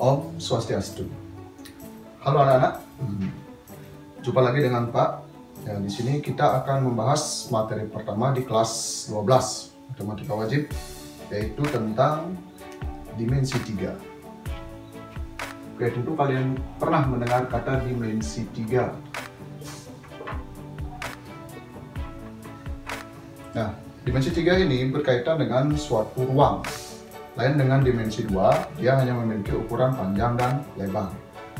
Om Swastiastu. Halo anak-anak, jumpa lagi dengan Pak. Ya, di sini kita akan membahas materi pertama di kelas 12 matematika wajib, yaitu tentang dimensi 3. Oke, tentu kalian pernah mendengar kata dimensi 3. Nah, dimensi 3 ini berkaitan dengan suatu ruang. Lain dengan dimensi 2, dia hanya memiliki ukuran panjang dan lebar.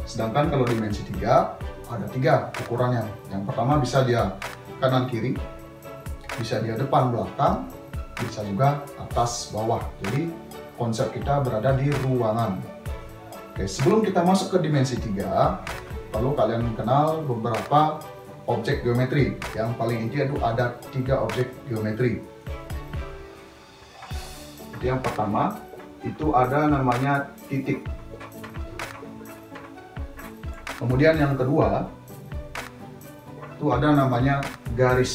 Sedangkan kalau dimensi 3, ada 3 ukurannya. Yang pertama bisa dia kanan kiri, bisa dia depan belakang, bisa juga atas bawah. Jadi konsep kita berada di ruangan. Oke, sebelum kita masuk ke dimensi 3, perlu kalian kenal beberapa objek geometri. Yang paling inti itu ada 3 objek geometri. Yang pertama itu ada namanya titik. Kemudian yang kedua itu ada namanya garis.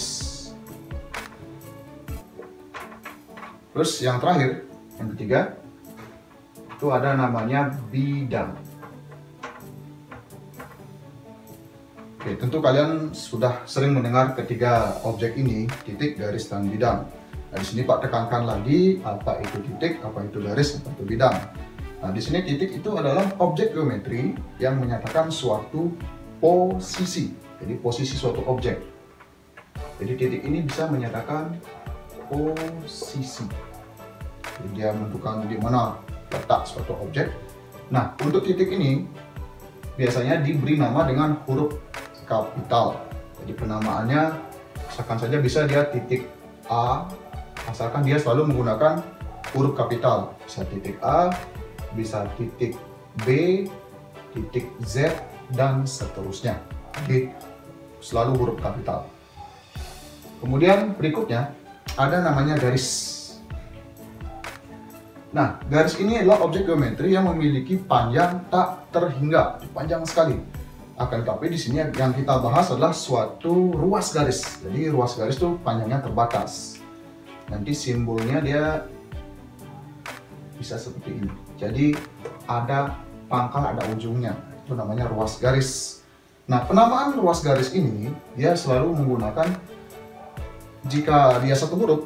Terus yang terakhir, yang ketiga itu ada namanya bidang. Oke, tentu kalian sudah sering mendengar ketiga objek ini, titik, garis, dan bidang. Nah, di sini Pak tekankan lagi apa itu titik, apa itu garis, apa itu bidang. Nah, di sini titik itu adalah objek geometri yang menyatakan suatu posisi. Jadi posisi suatu objek. Jadi titik ini bisa menyatakan posisi. Jadi dia menentukan di mana letak suatu objek. Nah, untuk titik ini biasanya diberi nama dengan huruf kapital. Jadi penamaannya misalkan saja bisa dia titik A, asalkan dia selalu menggunakan huruf kapital. Bisa titik A, bisa titik B, titik Z, dan seterusnya. Jadi selalu huruf kapital. Kemudian berikutnya ada namanya garis. Nah, garis ini adalah objek geometri yang memiliki panjang tak terhingga, panjang sekali. Akan tetapi di sini yang kita bahas adalah suatu ruas garis. Jadi ruas garis itu panjangnya terbatas. Nanti simbolnya dia bisa seperti ini. Jadi ada pangkal, ada ujungnya. Itu namanya ruas garis. Nah, penamaan ruas garis ini dia selalu menggunakan, jika dia satu huruf,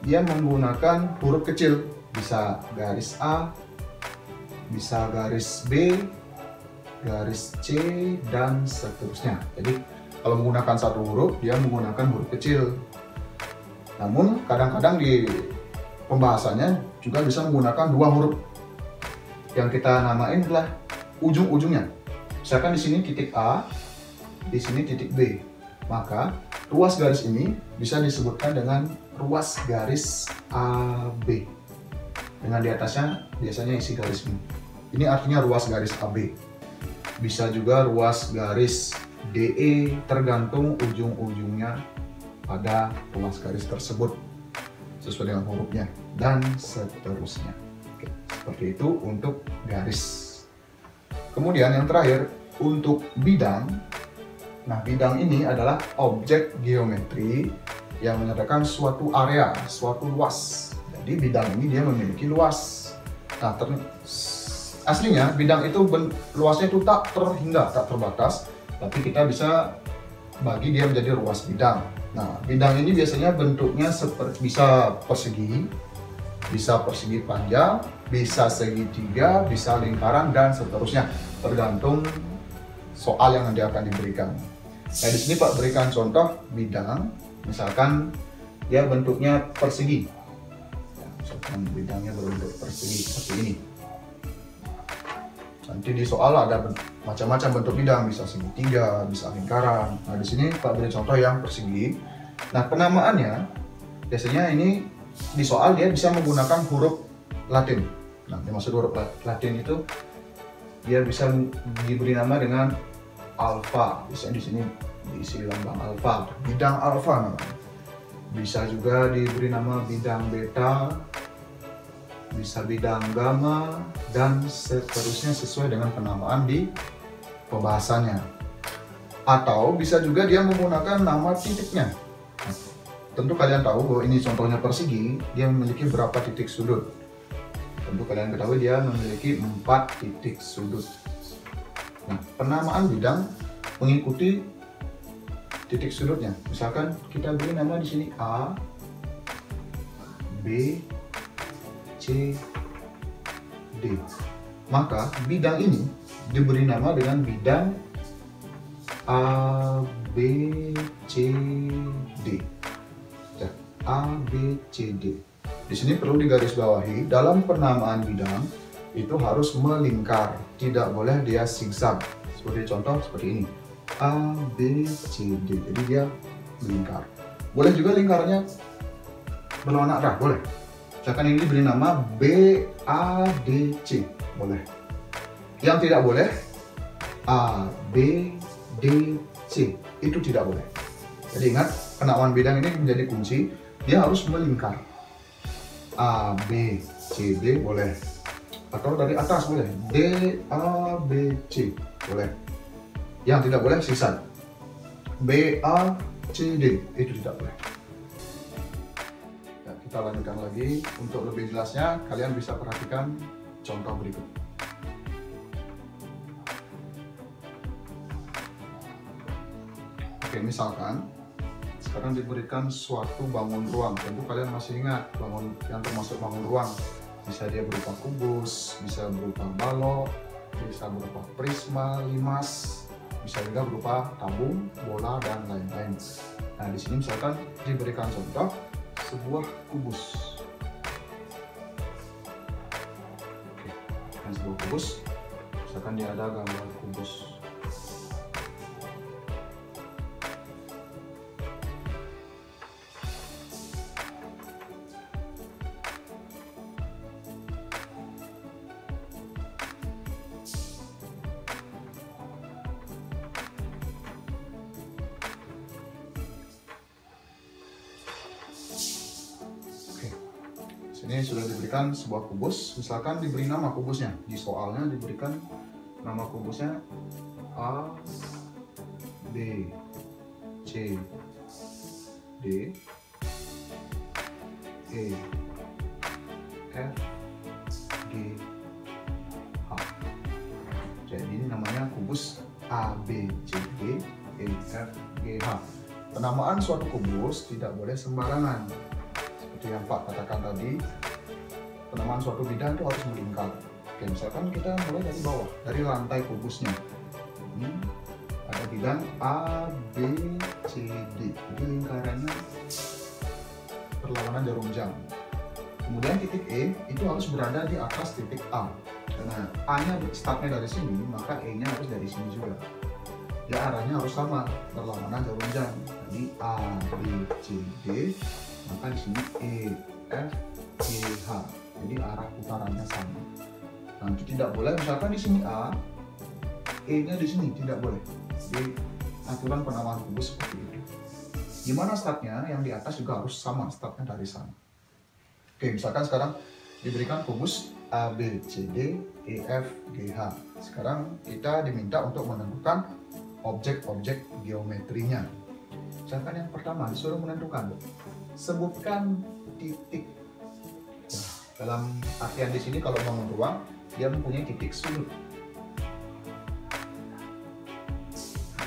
dia menggunakan huruf kecil. Bisa garis A, bisa garis B, garis C, dan seterusnya. Jadi kalau menggunakan satu huruf, dia menggunakan huruf kecil. Namun kadang-kadang di pembahasannya juga bisa menggunakan 2 huruf yang kita namain adalah ujung-ujungnya. Misalkan di sini titik A, di sini titik B. Maka ruas garis ini bisa disebutkan dengan ruas garis AB. Dengan di atasnya biasanya isi garis ini. Ini artinya ruas garis AB. Bisa juga ruas garis DE, tergantung ujung-ujungnya pada ruas garis tersebut sesuai dengan hurufnya, dan seterusnya. Oke, seperti itu untuk garis. Kemudian yang terakhir untuk bidang. Nah, bidang ini adalah objek geometri yang menyatakan suatu area, suatu luas. Jadi bidang ini dia memiliki luas. Nah, aslinya bidang itu luasnya itu tak terhingga, tak terbatas, tapi kita bisa bagi dia menjadi ruas bidang. Nah, bidang ini biasanya bentuknya bisa persegi panjang, bisa segitiga, bisa lingkaran, dan seterusnya, tergantung soal yang nanti akan diberikan. Nah, di sini Pak berikan contoh bidang, misalkan dia bentuknya persegi. Misalkan bidangnya berbentuk persegi seperti ini. Nanti di soal ada macam-macam bentuk bidang, bisa segitiga, bisa lingkaran. Nah, di sini Pak beri contoh yang persegi. Nah, penamaannya biasanya ini di soal dia bisa menggunakan huruf Latin. Nah, dimaksud huruf Latin itu dia bisa diberi nama dengan alfa. Biasanya di sini diisi lambang alfa, bidang alfa namanya. Bisa juga diberi nama bidang beta, bisa bidang gamma, dan seterusnya sesuai dengan penamaan di pembahasannya. Atau bisa juga dia menggunakan nama titiknya. Tentu kalian tahu bahwa ini contohnya persegi, dia memiliki berapa titik sudut. Tentu kalian ketahui dia memiliki 4 titik sudut. Nah, penamaan bidang mengikuti titik sudutnya. Misalkan kita beri nama di sini A, B, C, D. Maka bidang ini diberi nama dengan bidang A, B, C, D. Ya, A, B, C, D. Di sini perlu digarisbawahi, dalam penamaan bidang itu harus melingkar, tidak boleh dia zigzag. Seperti contoh seperti ini, A, B, C, D. Jadi dia melingkar. Boleh juga lingkarnya berwarna arah, boleh. Misalkan ini diberi nama B, A, D, C, boleh. Yang tidak boleh A, B, D, C, itu tidak boleh. Jadi ingat, penamaan bidang ini menjadi kunci, dia harus melingkar. A, B, C, D boleh, atau dari atas boleh, D, A, B, C boleh. Yang tidak boleh zigzag, B, A, C, D, itu tidak boleh. Ya, kita lanjutkan lagi. Untuk lebih jelasnya kalian bisa perhatikan contoh berikut. Oke, misalkan sekarang diberikan suatu bangun ruang. Tentu kalian masih ingat bangun yang termasuk bangun ruang. Bisa dia berupa kubus, bisa berupa balok, bisa berupa prisma, limas, bisa juga berupa tabung, bola, dan lain-lain. Nah, di sini misalkan diberikan contoh sebuah kubus. Oke, dan sebuah kubus, misalkan dia ada gambar kubus. Ini sudah diberikan sebuah kubus, misalkan diberi nama kubusnya. Di soalnya diberikan nama kubusnya A, B, C, D, E, F, G, H. Jadi ini namanya kubus A, B, C, D, E, F, G, H. Penamaan suatu kubus tidak boleh sembarangan. Seperti yang Pak katakan tadi, penamaan suatu bidang itu harus melingkar. Oke, misalkan kita mulai dari bawah, dari lantai kubusnya. Ini ada bidang A, B, C, D. Jadi lingkarannya perlawanan jarum jam. Kemudian titik E itu harus berada di atas titik A. Karena A-nya startnya dari sini, maka E-nya harus dari sini juga. Ya, arahnya harus sama, berlawanan jarum jam. Jadi A, B, C, D. Maka di sini E, F, G, H. Jadi arah putarannya sama. Nah, itu tidak boleh. Misalkan di sini A, E-nya di sini tidak boleh. Jadi aturan penamaan kubus seperti itu. Gimana startnya? Yang di atas juga harus sama, startnya dari sana. Oke, misalkan sekarang diberikan kubus A, B, C, D, E, F, G, H. Sekarang kita diminta untuk menentukan objek-objek geometrinya. Misalkan yang pertama disuruh menentukan, sebutkan titik. Nah, dalam artian di sini kalau bangun ruang, dia mempunyai titik sudut.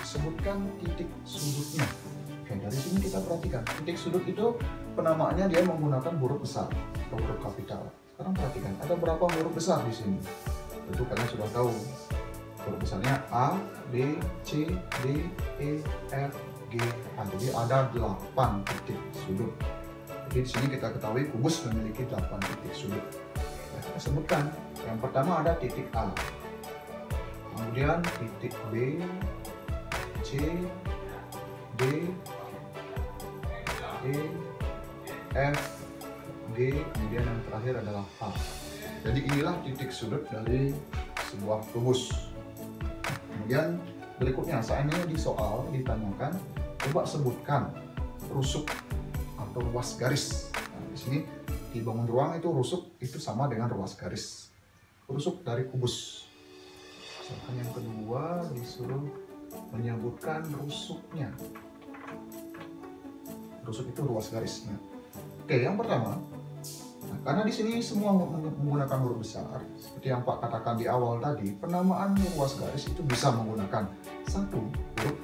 Sebutkan titik sudutnya. Oke, dari sini kita perhatikan, titik sudut itu penamaannya dia menggunakan huruf besar atau huruf kapital. Sekarang perhatikan, ada berapa huruf besar di sini? Tentu kalian sudah tahu. Huruf besarnya A, B, C, D, E, F, G, H. Jadi ada 8 titik sudut. Jadi di sini kita ketahui kubus memiliki 8 titik sudut. Nah, kita sebutkan. Yang pertama ada titik A. Kemudian titik B, C, D, E, F, G, kemudian yang terakhir adalah H. Jadi inilah titik sudut dari sebuah kubus. Kemudian berikutnya, seandainya di soal ditanyakan, coba sebutkan rusuk atau ruas garis. Nah, di sini di bangun ruang itu rusuk itu sama dengan ruas garis. Rusuk dari kubus. Misalkan yang kedua disuruh menyebutkan rusuknya. Rusuk itu ruas garisnya. Oke, yang pertama, nah, Karena di sini semua menggunakan huruf besar, seperti yang Pak katakan di awal tadi, penamaan ruas garis itu bisa menggunakan satu huruf,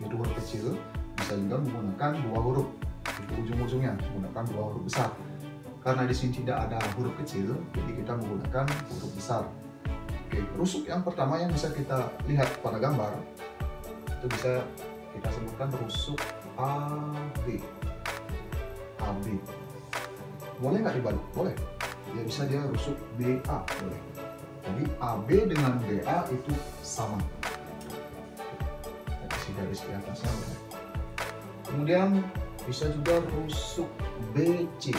yaitu huruf kecil, bisa juga menggunakan dua huruf, itu ujung-ujungnya menggunakan dua huruf besar. Karena di sini tidak ada huruf kecil, jadi kita menggunakan huruf besar. Oke, rusuk yang pertama yang bisa kita lihat pada gambar, itu bisa kita sebutkan rusuk AB. AB. Boleh nggak dibalik? Boleh. Ya bisa dia rusuk BA, boleh. Jadi AB dengan BA itu sama. Kasih garis di atasnya boleh. Kemudian bisa juga rusuk BC.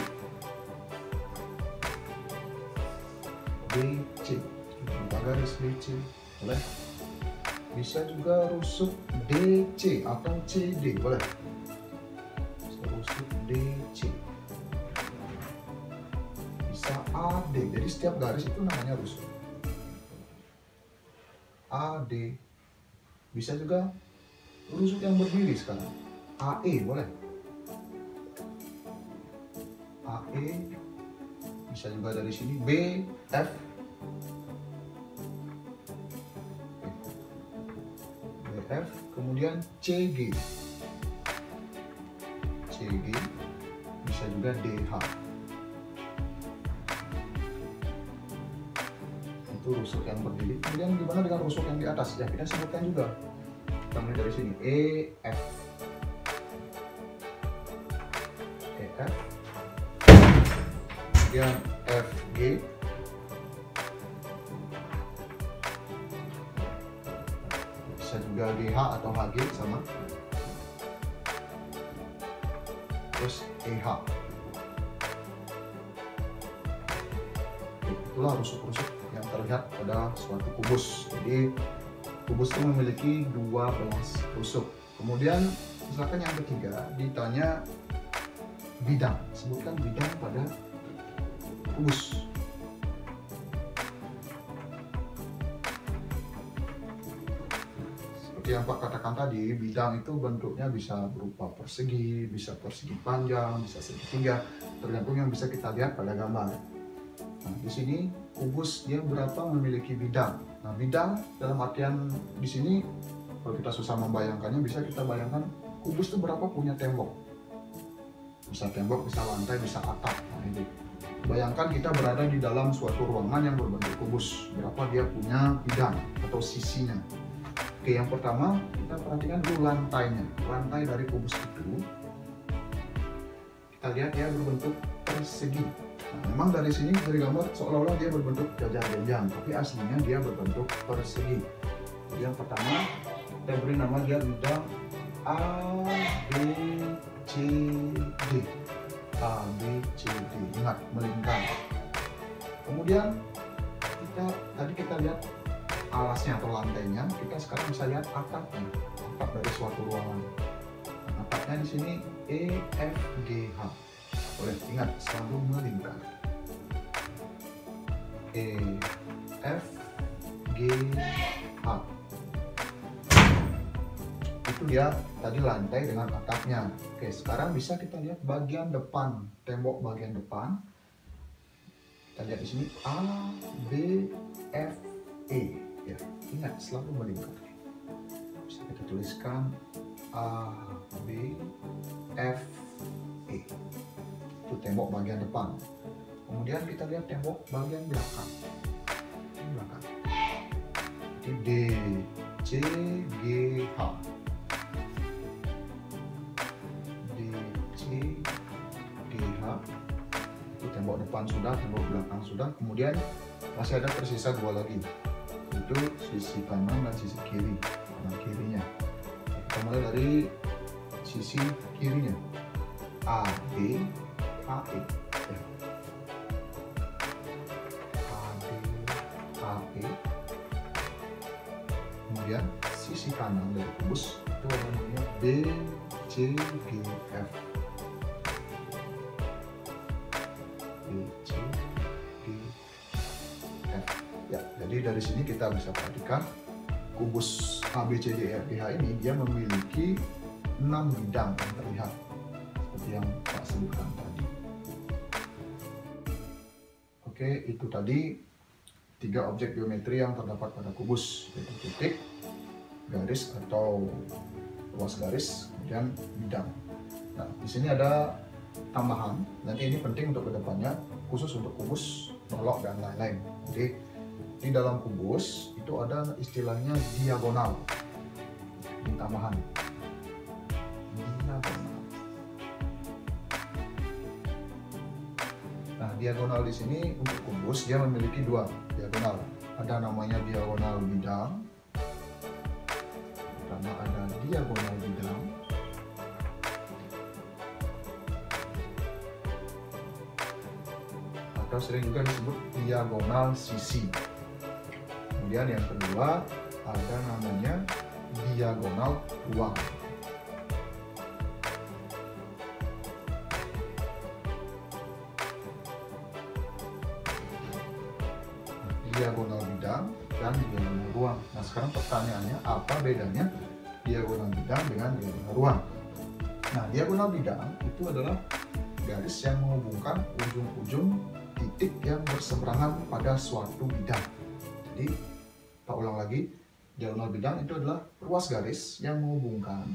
BC. Buka garis BC, boleh. Bisa juga rusuk DC atau CD, boleh. Bisa rusuk DC. AD, jadi setiap garis itu namanya rusuk. AD. Bisa juga rusuk yang berdiri sekarang. AE boleh. AE. Bisa juga dari sini BF. BF, kemudian CG. CG. Bisa juga DH. Itu rusuk yang berdiri. Kemudian gimana dengan rusuk yang di atas? Ya kita sebutkan juga. Kita mulai dari sini EF, EF, kemudian FG, bisa juga GH atau HG sama. Terus EH. Itulah rusuk-rusuk yang terlihat pada suatu kubus. Jadi kubus itu memiliki 12 rusuk. Kemudian misalkan yang ketiga ditanya bidang, sebutkan bidang pada kubus. Seperti yang Pak katakan tadi, bidang itu bentuknya bisa berupa persegi, bisa persegi panjang, bisa segitiga, tergantung yang bisa kita lihat pada gambar. Nah, di sini kubus dia berapa memiliki bidang. Nah, bidang dalam artian di sini kalau kita susah membayangkannya, bisa kita bayangkan kubus itu berapa punya tembok. Bisa tembok, bisa lantai, bisa atap. Nah, ini. Bayangkan kita berada di dalam suatu ruangan yang berbentuk kubus. Berapa dia punya bidang atau sisinya. Oke, yang pertama kita perhatikan dulu lantainya. Lantai dari kubus itu kita lihat dia berbentuk persegi. Nah, memang dari sini dari gambar seolah-olah dia berbentuk jajar-jajar, tapi aslinya dia berbentuk persegi. Jadi yang pertama kita beri nama dia bidang A, B, C, D. A, B, C, D. Ingat, melingkar. Kemudian kita lihat alasnya atau lantainya. Kita sekarang bisa lihat atapnya, atap dari suatu ruangan. Nah, atapnya di sini E, F, G, H. Boleh ingat selalu melingkar. E, F, G, H. Itu dia tadi lantai dengan atapnya. Oke, sekarang bisa kita lihat bagian depan, tembok bagian depan. Kita lihat di sini A, B, F, E. Ya, ingat selalu melingkar. Bisa kita tuliskan A, B, F, E. Itu tembok bagian depan. Kemudian kita lihat tembok bagian belakang. Jadi D, C, G, H. D, C, G, H. Itu tembok depan sudah, tembok belakang sudah. Kemudian masih ada tersisa dua lagi. Itu sisi kanan dan sisi kiri. Kanan kirinya. Kita mulai dari sisi kirinya. A, B, A, E. Ya. A, B, A, E. Kemudian sisi kanan dari kubus itu namanya B, C, G, F. B, C, G, F. Ya, jadi dari sini kita bisa perhatikan kubus A, B, C, D, E, F, G, H ini dia memiliki 6 bidang yang terlihat seperti yang Pak sebutkan tadi. Oke, itu tadi 3 objek geometri yang terdapat pada kubus, yaitu titik, garis atau ruas garis, kemudian bidang. Nah, di sini ada tambahan, nanti ini penting untuk kedepannya, khusus untuk kubus, balok dan lain-lain. Jadi di dalam kubus itu ada istilahnya diagonal. Ini tambahan. Diagonal. Nah, diagonal di sini untuk kubus dia memiliki 2 diagonal. Ada namanya diagonal bidang. Pertama ada diagonal bidang. Atau sering juga disebut diagonal sisi. Kemudian yang kedua ada namanya diagonal ruang. Diagonal bidang dan diagonal ruang. Nah, sekarang pertanyaannya, apa bedanya diagonal bidang dengan diagonal ruang? Nah, diagonal bidang itu adalah garis yang menghubungkan ujung-ujung titik yang berseberangan pada suatu bidang. Jadi, Pak ulang lagi, diagonal bidang itu adalah ruas garis yang menghubungkan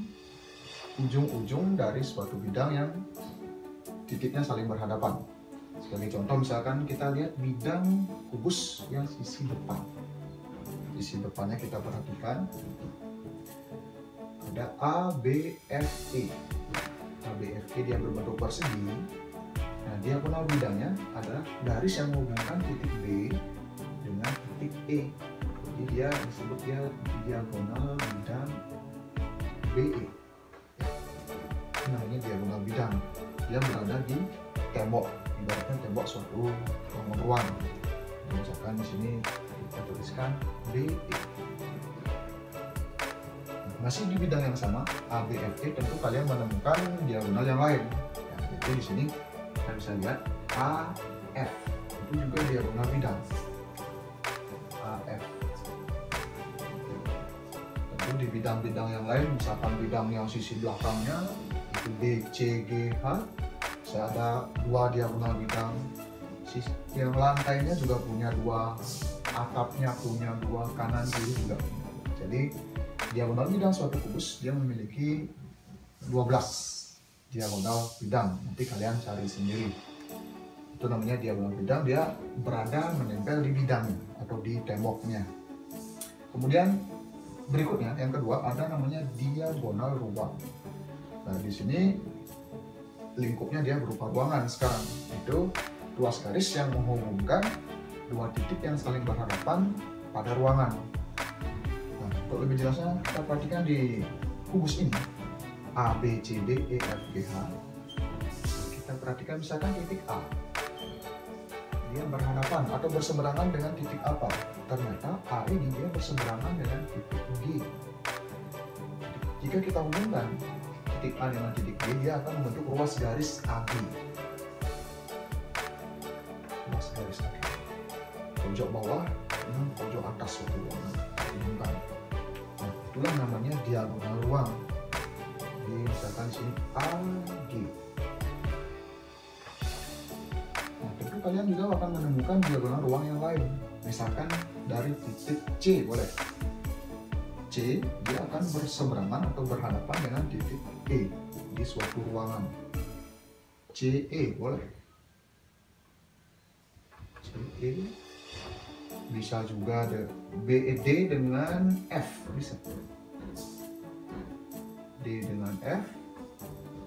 ujung-ujung dari suatu bidang yang titiknya saling berhadapan. Sebagai contoh, misalkan kita lihat bidang kubus yang sisi depan. Sisi depannya kita perhatikan ada A, B, F, E. A, B, F, E dia berbentuk persegi. Nah, diagonal bidangnya adalah garis yang menghubungkan titik B dengan titik E. Jadi dia disebut dia diagonal bidang BE. Namanya diagonal bidang. Dia berada di tembok, ibaratnya tembok suatu ruang. Misalkan di sini kita tuliskan BE. Masih di bidang yang sama A, B, F, E, tentu kalian menemukan diagonal yang lain. Ya, jadi di sini kita bisa lihat A, F itu juga diagonal bidang. A, F. Tentu di bidang-bidang yang lain, misalkan bidang yang sisi belakangnya itu B, C, G, H. Saya ada 2 diagonal bidang. Yang lantainya juga punya 2, atapnya punya 2, kanan kiri juga punya. Jadi diagonal bidang suatu kubus dia memiliki 12 diagonal bidang. Nanti kalian cari sendiri. Itu namanya diagonal bidang, dia berada menempel di bidangnya atau di temboknya. Kemudian berikutnya yang kedua ada namanya diagonal ruang. Nah, di sini lingkupnya dia berupa ruangan sekarang. Itu ruas garis yang menghubungkan 2 titik yang saling berhadapan pada ruangan. Nah, untuk lebih jelasnya kita perhatikan di kubus ini A, B, C, D, E, F, G, H. Kita perhatikan misalkan titik A. Dia berhadapan atau berseberangan dengan titik apa? Ternyata A ini dia berseberangan dengan titik G. Jika kita hubungkan titik A dengan titik B, dia akan membentuk ruas garis AB. Ruas garis AB. Pojok bawah dengan pojok atas suatu ruangan hubungkan. Nah, itulah namanya diagonal ruang. Jadi misalkan di sini AG. Nah, tentu kalian juga akan menemukan diagonal ruang yang lain. Misalkan dari titik C boleh. C dia akan berseberangan atau berhadapan dengan titik E di suatu ruangan. CE boleh. CE bisa juga ada BED dengan F bisa. D dengan F.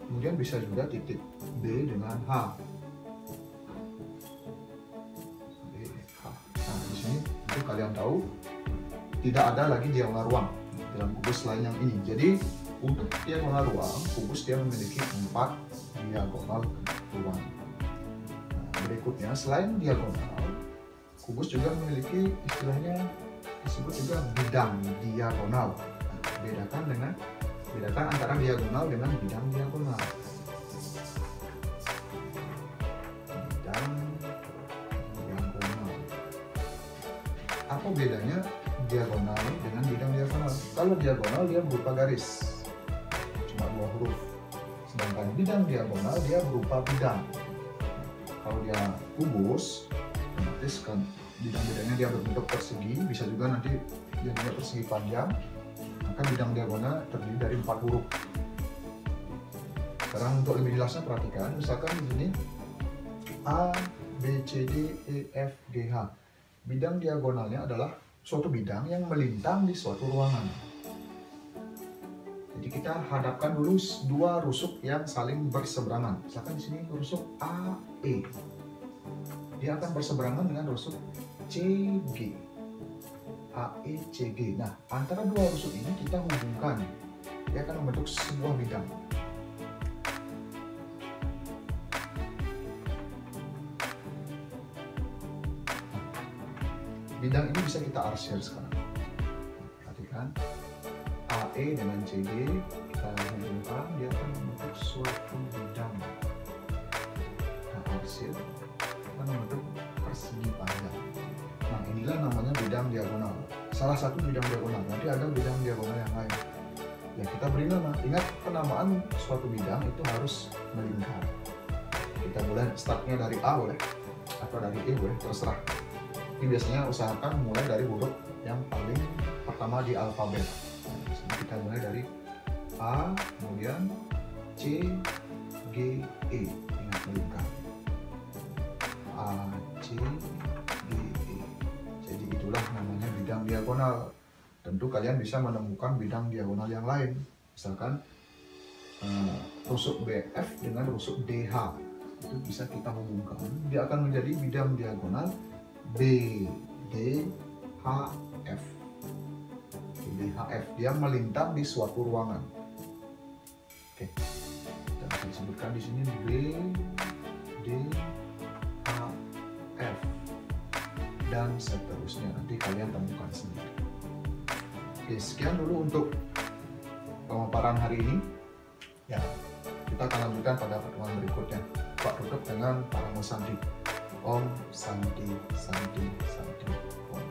Kemudian bisa juga titik B dengan H. B, H. Nah, di sini itu kalian tahu tidak ada lagi diagonal ruang dalam kubus lain yang ini. Jadi untuk diagonal ruang, kubus dia memiliki 4 diagonal ruang. Nah, berikutnya selain diagonal, kubus juga memiliki istilahnya disebut juga bidang diagonal. Nah, bedakan antara diagonal dengan bidang diagonal. Bidang diagonal. Apa bedanya diagonal dengan bidang diagonal? Kalau diagonal dia berupa garis, cuma 2 huruf. Sedangkan bidang diagonal dia berupa bidang. Kalau dia kubus, Otomatis kan bidang-bidangnya dia berbentuk persegi, bisa juga nanti dia punya persegi panjang, maka bidang diagonal terdiri dari 4 huruf. Sekarang untuk lebih jelasnya perhatikan, misalkan di sini A, B, C, D, E, F, G, H. Bidang diagonalnya adalah suatu bidang yang melintang di suatu ruangan. Jadi kita hadapkan dulu dua rusuk yang saling berseberangan. Misalkan di sini rusuk AE, dia akan berseberangan dengan rusuk CG, AECG. Nah, antara dua rusuk ini kita hubungkan, dia akan membentuk sebuah bidang. Bidang ini bisa kita arsir sekarang. Perhatikan, AE dengan CG kita hubungkan, dia akan membentuk suatu bidang. Kita arsir, akan membentuk persegi panjang. Nah, inilah namanya bidang diagonal. Salah satu bidang diagonal. Nanti ada bidang diagonal yang lain. Ya, kita beri nama. Ingat, penamaan suatu bidang itu harus melingkar. Kita mulai startnya dari A boleh, atau dari E boleh, terserah. Ini biasanya usahakan mulai dari huruf yang paling pertama di alfabet. Nah, di sini kita mulai dari A, kemudian C, G, E. Ingat melingkar. A, C, G, E. Jadi itulah namanya bidang diagonal. Tentu kalian bisa menemukan bidang diagonal yang lain. Misalkan rusuk BF dengan rusuk DH. Itu bisa kita hubungkan. Dia akan menjadi bidang diagonal B, D, H, F. D, H, F. Dia melintang di suatu ruangan. Oke. Kita bisa sebutkan di sini B, D, H, F, dan seterusnya. Nanti kalian temukan sendiri. Oke, sekian dulu untuk pemaparan hari ini. Ya, kita akan lanjutkan pada pertemuan berikutnya. Pak tutup dengan Paramo Santi. Om Santi Santi Santi Om.